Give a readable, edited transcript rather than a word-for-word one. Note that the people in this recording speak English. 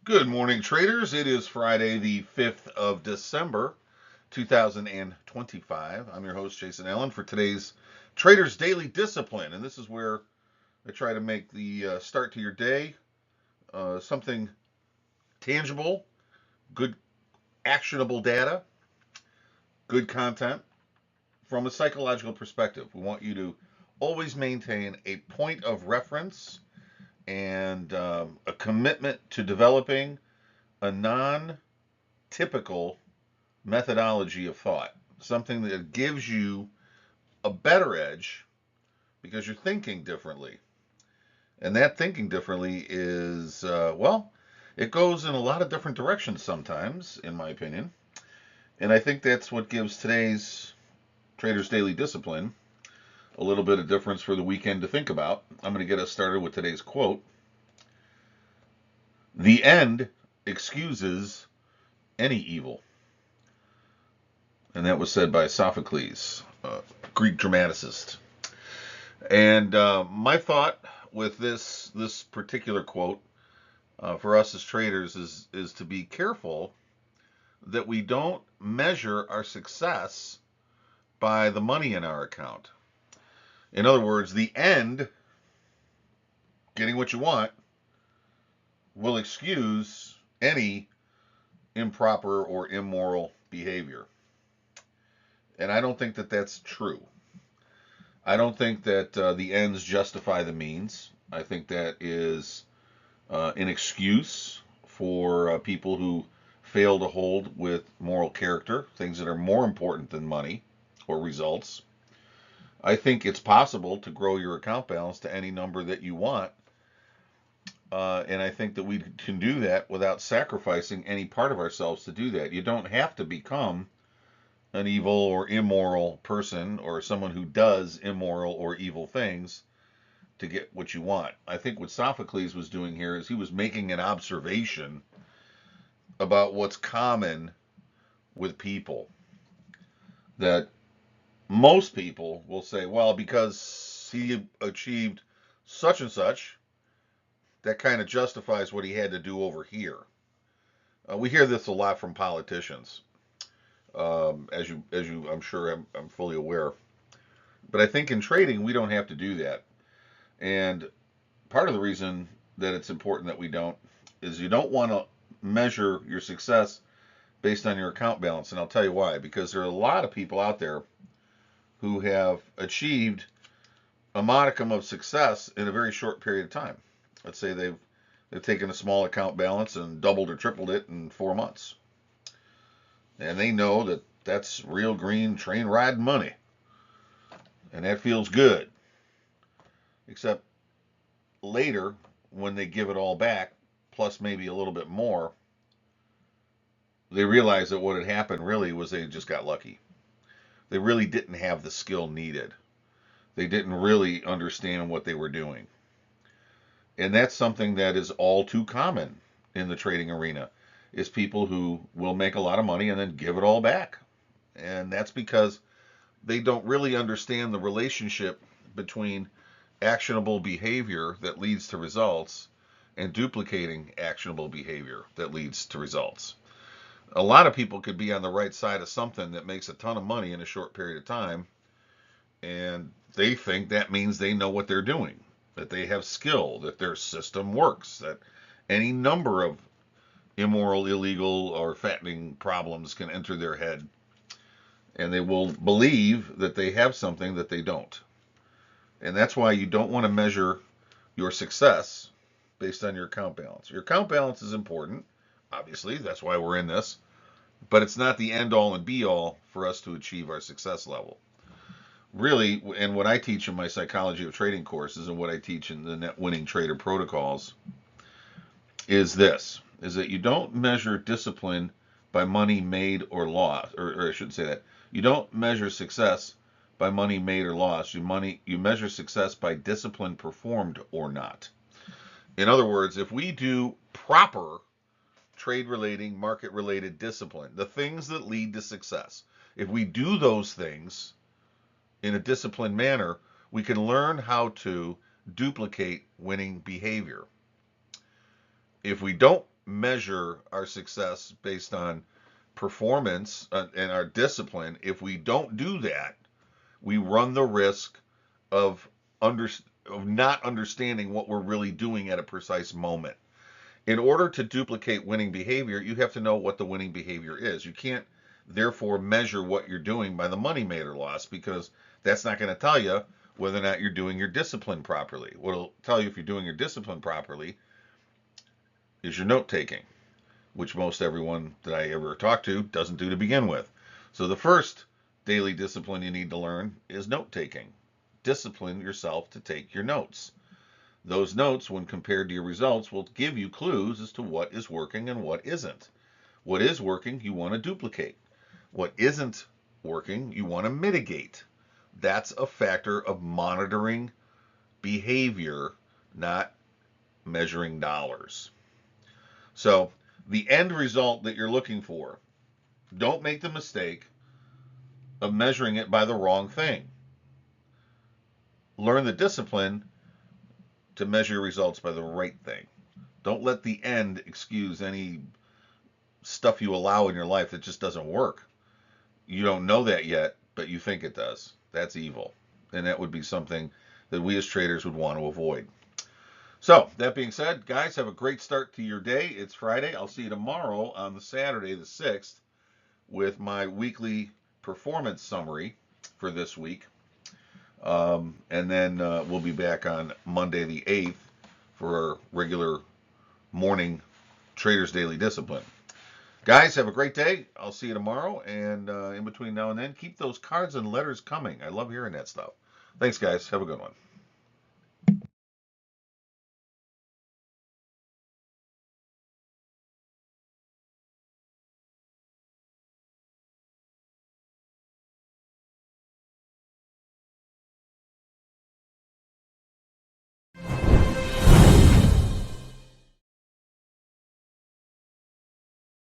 Good morning, traders. It is Friday, the 5th of December, 2025. I'm your host, Jason Allen, for today's Traders Daily Discipline. And this is where I try to make the start to your day something tangible, good, actionable data, good content from a psychological perspective. We want you to always maintain a point of reference and a commitment to developing a non typical methodology of thought, something that gives you a better edge because you're thinking differently. And that thinking differently is, it goes in a lot of different directions sometimes, in my opinion. And I think that's what gives today's Traders Daily Discipline a little bit of difference for the weekend to think about. I'm going to get us started with today's quote. The end excuses any evil. And that was said by Sophocles, a Greek dramaticist. And my thought with this particular quote for us as traders is to be careful that we don't measure our success by the money in our account. In other words, the end, getting what you want, will excuse any improper or immoral behavior. And I don't think that that's true. I don't think that the ends justify the means. I think that is an excuse for people who fail to hold with moral character, things that are more important than money or results. I think it's possible to grow your account balance to any number that you want. And I think that we can do that without sacrificing any part of ourselves to do that. You don't have to become an evil or immoral person or someone who does immoral or evil things to get what you want. I think what Sophocles was doing here is he was making an observation about what's common with people. That most people will say, well, because he achieved such and such, that kind of justifies what he had to do over here. We hear this a lot from politicians, as you, I'm sure I'm fully aware. But I think in trading, we don't have to do that. And part of the reason that it's important that we don't is you don't want to measure your success based on your account balance. And I'll tell you why. Because there are a lot of people out there who have achieved a modicum of success in a very short period of time. Let's say they've taken a small account balance and doubled or tripled it in 4 months, and they know that that's real green train ride money, and that feels good. Except later, when they give it all back, plus maybe a little bit more, they realize that what had happened really was they just got lucky. They really didn't have the skill needed. They didn't really understand what they were doing. And that's something that is all too common in the trading arena is people who will make a lot of money and then give it all back. And that's because they don't really understand the relationship between actionable behavior that leads to results and duplicating actionable behavior that leads to results. A lot of people could be on the right side of something that makes a ton of money in a short period of time, and they think that means they know what they're doing, that they have skill, that their system works, that any number of immoral, illegal, or fattening problems can enter their head, and they will believe that they have something that they don't. And that's why you don't want to measure your success based on your account balance. Your account balance is important, obviously, that's why we're in this, but it's not the end all and be all for us to achieve our success level. Really, and what I teach in my psychology of trading courses and what I teach in the net winning trader protocols is this is that you don't measure discipline by money made or lost, or I shouldn't say that. You don't measure success by money made or lost. You measure success by discipline performed or not. In other words, if we do proper trade relating, market related discipline, the things that lead to success, if we do those things in a disciplined manner, we can learn how to duplicate winning behavior. If we don't measure our success based on performance and our discipline. If we don't do that, we run the risk of under, of not understanding what we're really doing at a precise moment. In order to duplicate winning behavior, you have to know what the winning behavior is. You can't therefore measure what you're doing by the money made or lost, because that's not going to tell you whether or not you're doing your discipline properly. What'll tell you if you're doing your discipline properly is your note taking, which most everyone that I ever talk to doesn't do to begin with. So the first daily discipline you need to learn is note taking. Discipline yourself to take your notes. Those notes, when compared to your results, will give you clues as to what is working and what isn't. What is working, you want to duplicate. What isn't working, you want to mitigate. That's a factor of monitoring behavior, not measuring dollars. So, the end result that you're looking for, don't make the mistake of measuring it by the wrong thing. Learn the discipline to measure your results by the right thing. Don't let the end excuse any stuff you allow in your life that just doesn't work. You don't know that yet, but you think it does. That's evil. And that would be something that we as traders would want to avoid. So, that being said, guys, have a great start to your day. It's Friday. I'll see you tomorrow on the Saturday, the 6th, with my weekly performance summary for this week. And then we'll be back on Monday, the 8th, for our regular morning Traders Daily Discipline. Guys, have a great day. I'll see you tomorrow. And in between now and then, keep those cards and letters coming. I love hearing that stuff. Thanks, guys. Have a good one.